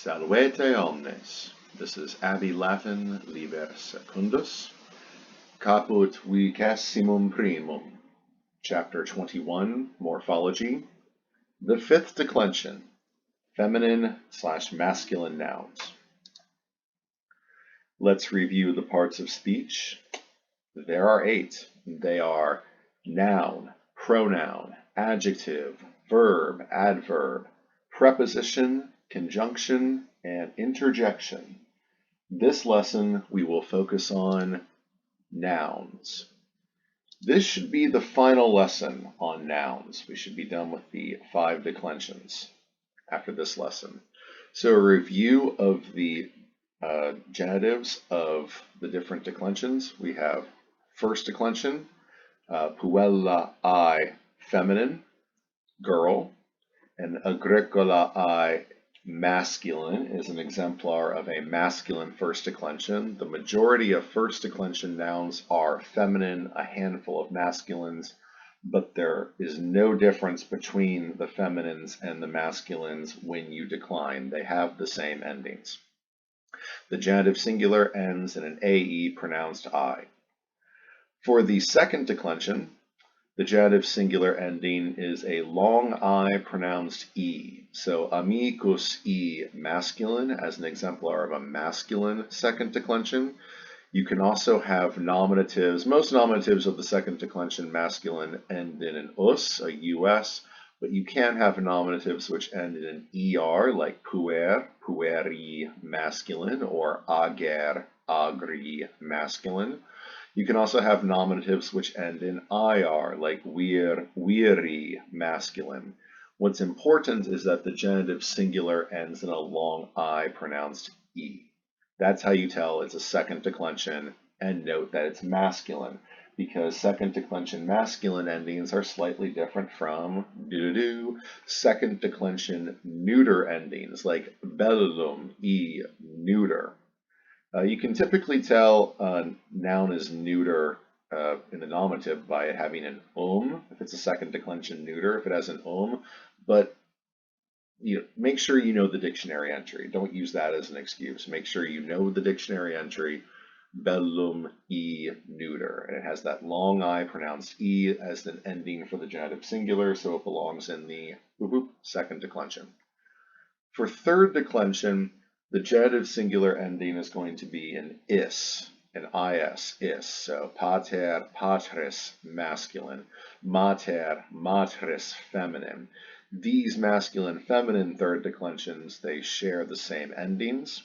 Salvete omnes. This is Abbey Latin, Liber Secundus, caput vigesimum primum, chapter 21, Morphology, the fifth declension, feminine/masculine nouns. Let's review the parts of speech. There are 8. They are noun, pronoun, adjective, verb, adverb, preposition, conjunction, and interjection. This lesson we will focus on nouns. This should be the final lesson on nouns. We should be done with the 5 declensions after this lesson. So a review of the genitives of the different declensions. We have first declension, puella I, feminine, girl, and agricola I, masculine, is an exemplar of a masculine first declension. The majority of first declension nouns are feminine, a handful of masculines, but there is no difference between the feminines and the masculines when you decline. They have the same endings. The genitive singular ends in an AE pronounced I. For the second declension, the genitive singular ending is a long I pronounced E. So amicus E, masculine, as an exemplar of a masculine second declension. You can also have nominatives. Most nominatives of the second declension masculine end in an us, a US, but you can have nominatives which end in an ER, like puer, pueri, masculine, or ager, agri, masculine. You can also have nominatives which end in IR, like vir, viri, masculine. What's important is that the genitive singular ends in a long I pronounced E. That's how you tell it's a second declension, and note that it's masculine, because second declension masculine endings are slightly different from second declension neuter endings, like bellum, E, neuter. You can typically tell a noun is neuter in the nominative by it having an if it's a second declension neuter, if it has an but make sure you know the dictionary entry. Don't use that as an excuse. Make sure you know the dictionary entry, bellum, E, neuter, and it has that long I pronounced E as an ending for the genitive singular, so it belongs in the second declension. For third declension, the genitive singular ending is going to be an is, an is. So pater, patris, masculine, mater, matris, feminine. These masculine, feminine third declensions, they share the same endings,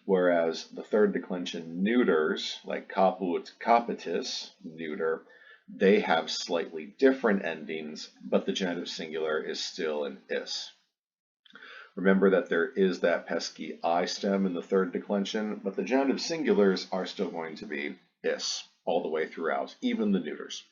whereas the third declension neuters, like caput, capitis, neuter, they have slightly different endings, but the genitive singular is still an is. Remember that there is that pesky I stem in the third declension, but the genitive singulars are still going to be is all the way throughout, even the neuters.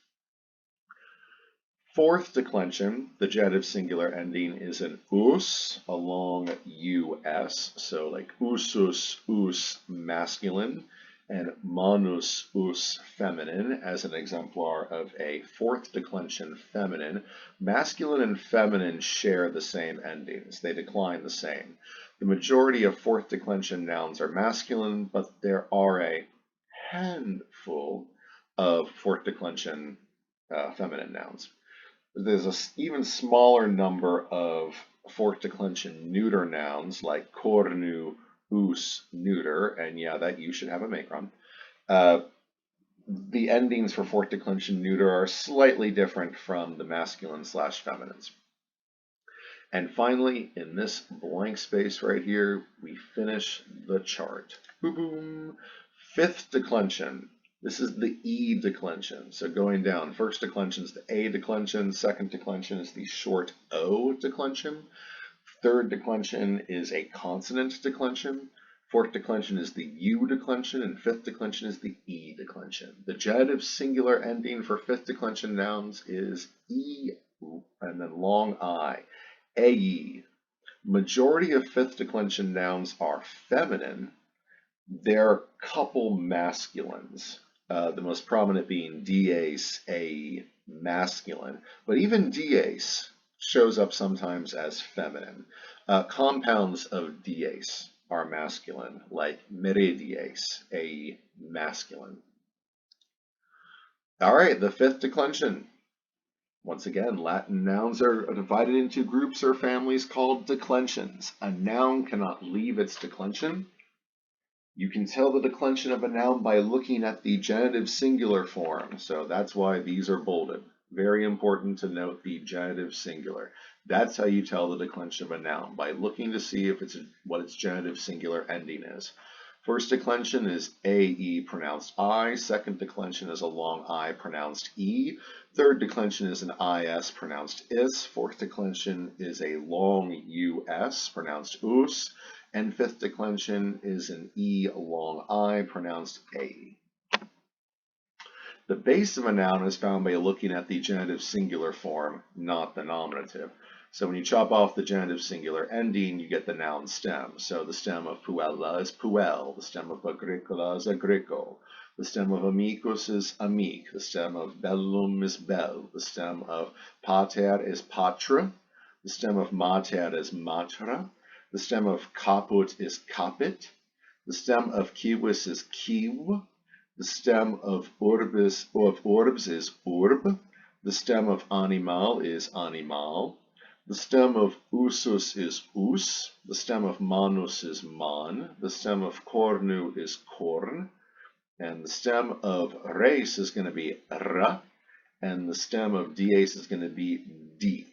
Fourth declension, the genitive singular ending is an us, a long US, so like usus, us, masculine, and manus, us, feminine, as an exemplar of a fourth declension feminine. Masculine and feminine share the same endings. They decline the same. The majority of fourth declension nouns are masculine, but there are a handful of fourth declension feminine nouns. There's an even smaller number of fourth declension neuter nouns, like cornu, us, neuter, and yeah, that you should have a macron. The endings for fourth declension neuter are slightly different from the masculine/feminines. And finally, in this blank space right here, we finish the chart. Boom. Fifth declension. This is the E declension. So going down, first declension is the A declension, second declension is the short O declension. Third declension is a consonant declension. Fourth declension is the U declension, and fifth declension is the E declension. The genitive singular ending for fifth declension nouns is E, and then long I, AE. Majority of fifth declension nouns are feminine. There are a couple masculines, the most prominent being dies, AE, masculine, but even dies shows up sometimes as feminine. Compounds of diase are masculine, like meridiase, a masculine. All right, the fifth declension. Once again, Latin nouns are divided into groups or families called declensions. A noun cannot leave its declension. You can tell the declension of a noun by looking at the genitive singular form, so that's why these are bolded. Very important to note the genitive singular. That's how you tell the declension of a noun, by looking to see if what its genitive singular ending is. First declension is AE pronounced I. Second declension is a long I pronounced E. Third declension is an IS pronounced IS. Fourth declension is a long US pronounced US. And fifth declension is an E long I pronounced A. The base of a noun is found by looking at the genitive singular form, not the nominative. So when you chop off the genitive singular ending, you get the noun stem. So the stem of puella is puel, the stem of agricola is agricole, the stem of amicus is amic, the stem of bellum is bell, the stem of pater is patra, the stem of mater is matra, the stem of caput is capit, the stem of civis is civ, the stem of orbs is urb, the stem of animal is animal, the stem of usus is us, the stem of manus is man, the stem of cornu is corn, and the stem of res is going to be ra, and the stem of dies is going to be d.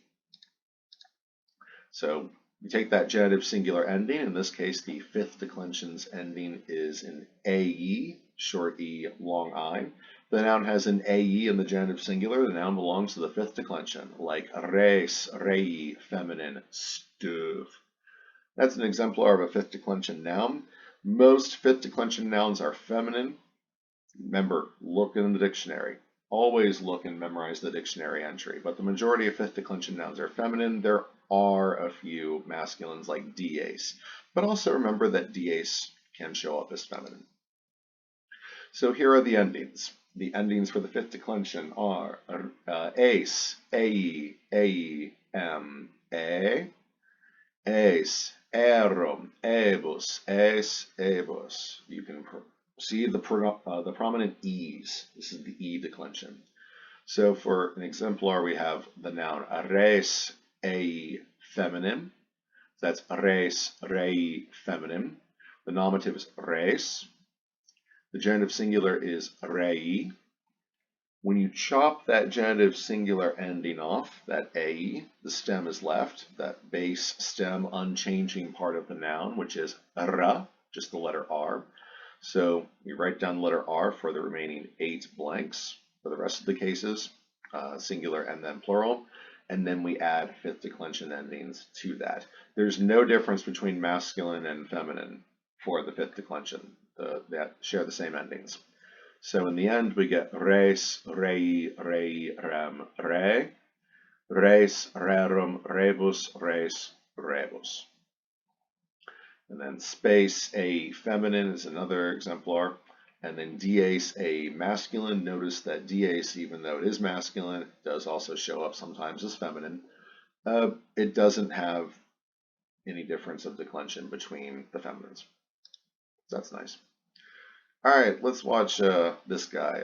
So we take that genitive singular ending. In this case, the fifth declension's ending is an AE, short E, long I. The noun has an AE in the genitive singular. The noun belongs to the fifth declension, like res, rei, feminine, stuff. That's an exemplar of a fifth declension noun. Most fifth declension nouns are feminine. Remember, look in the dictionary. Always look and memorize the dictionary entry. But the majority of fifth declension nouns are feminine. There are a few masculines like dies. But also remember that dies can show up as feminine. So here are the endings. The endings for the fifth declension are ace, ae, ae, a, ace, erum, ebus, es, ebus. You can see the prominent e's. This is the e declension. So for an exemplar, we have the noun res, ei, feminine. That's res, rei, feminine. The nominative is res. The genitive singular is rei. When you chop that genitive singular ending off, that a, the stem is left, that base stem unchanging part of the noun, which is ra, just the letter r. So we write down the letter r for the remaining 8 blanks. For the rest of the cases, singular and then plural. And then we add fifth declension endings to that. There's no difference between masculine and feminine for the fifth declension. That share the same endings. So in the end, we get res, rei, rei, rem, re, res, rerum, rebus, res, rebus. And then space, a feminine is another exemplar. And then dies, a masculine. Notice that dies, even though it is masculine, does also show up sometimes as feminine. It doesn't have any difference of declension between the feminines. So that's nice. All right, let's watch this guy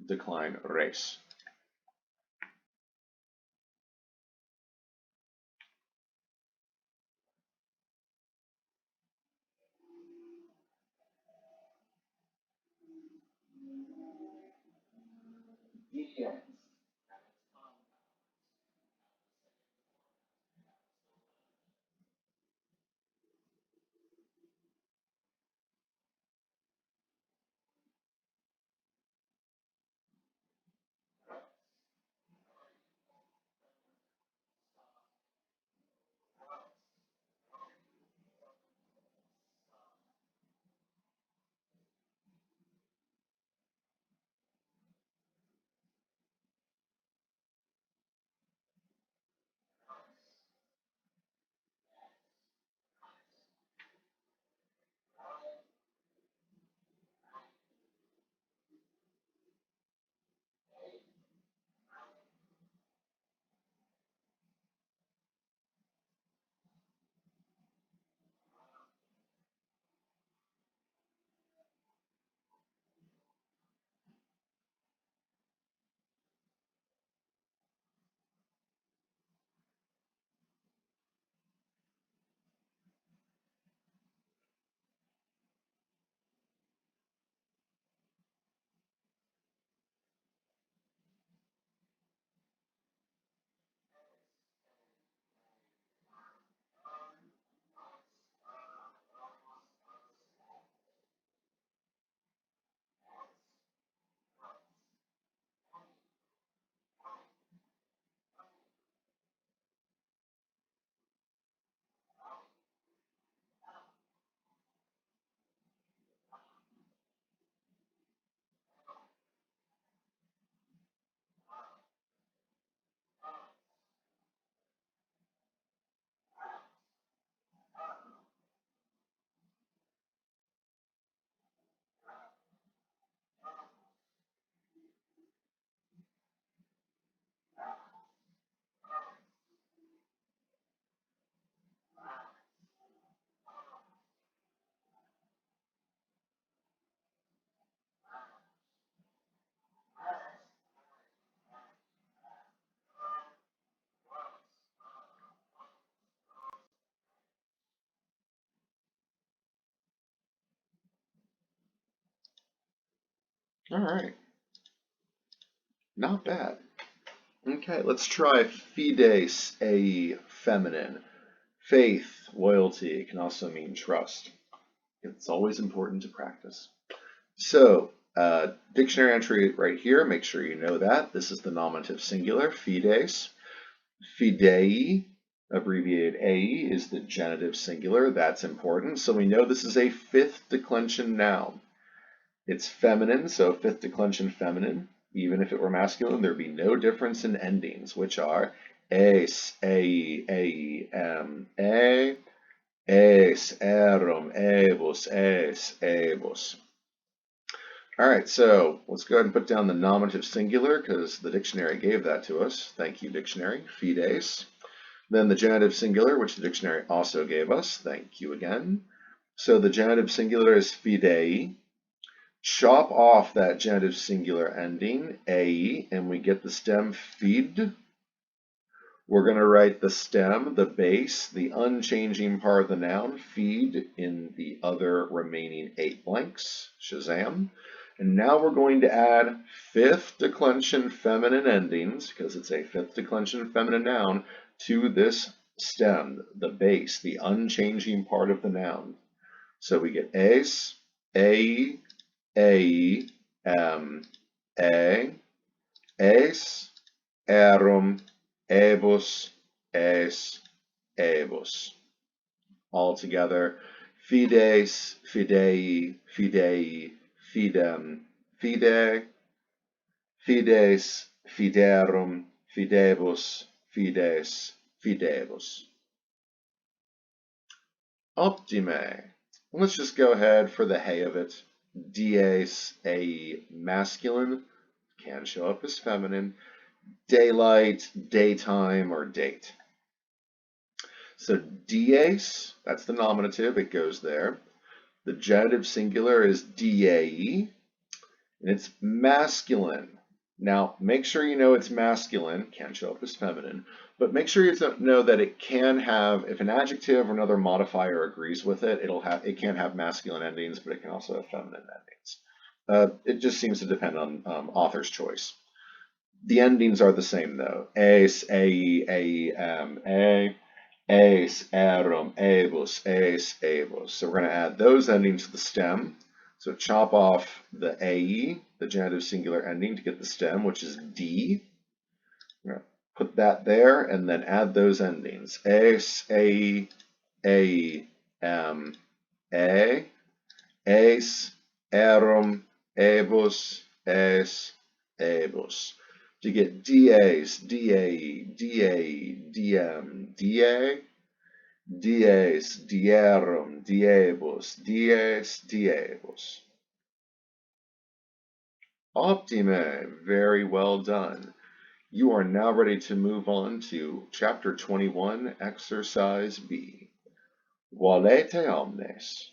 decline res. All right. Not bad. Okay, let's try fides, a feminine. Faith, loyalty, can also mean trust. It's always important to practice. So, dictionary entry right here, make sure you know that. This is the nominative singular, fides. Fidei, abbreviated AE, is the genitive singular. That's important. So we know this is a fifth declension noun. It's feminine, so fifth declension feminine. Even if it were masculine, there'd be no difference in endings, which are es, a, es, erum, ebus, es, ebus. All right, so let's go ahead and put down the nominative singular because the dictionary gave that to us. Thank you, dictionary. Fides. Then the genitive singular, which the dictionary also gave us. Thank you again. So the genitive singular is fidei. Chop off that genitive singular ending, a, and we get the stem fid. We're going to write the stem, the base, the unchanging part of the noun, feed, in the other remaining 8 blanks. Shazam. And now we're going to add fifth declension feminine endings, because it's a fifth declension feminine noun, to this stem, the base, the unchanging part of the noun. So we get es, a, a, es, erum, ebus, es, ebus. All together, fides, fidei, fidei, fidem, fide, fides, fiderum, fidebus, fides, fidebus. Optime. Let's just go ahead for the hay of it. Dies, a masculine, can show up as feminine. Daylight, daytime, or date. So dies, that's the nominative, it goes there. The genitive singular is diei, and it's masculine. Now, make sure you know it's masculine, can show up as feminine, but make sure you know that it can have, if an adjective or another modifier agrees with it, it can have masculine endings, but it can also have feminine endings. It just seems to depend on author's choice. The endings are the same though. Es, a, es, erum, ebus, es, ebus. So we're going to add those endings to the stem. So chop off the ae, the genitive singular ending, to get the stem, which is d. We're going to put that there and then add those endings. Es, a, es, erum, ebus, es, ebus. To get dies, da, diem, da, dies, dierum, diebus, dies, diebus. Optime, very well done. You are now ready to move on to Chapter 21, Exercise B. Volete omnes.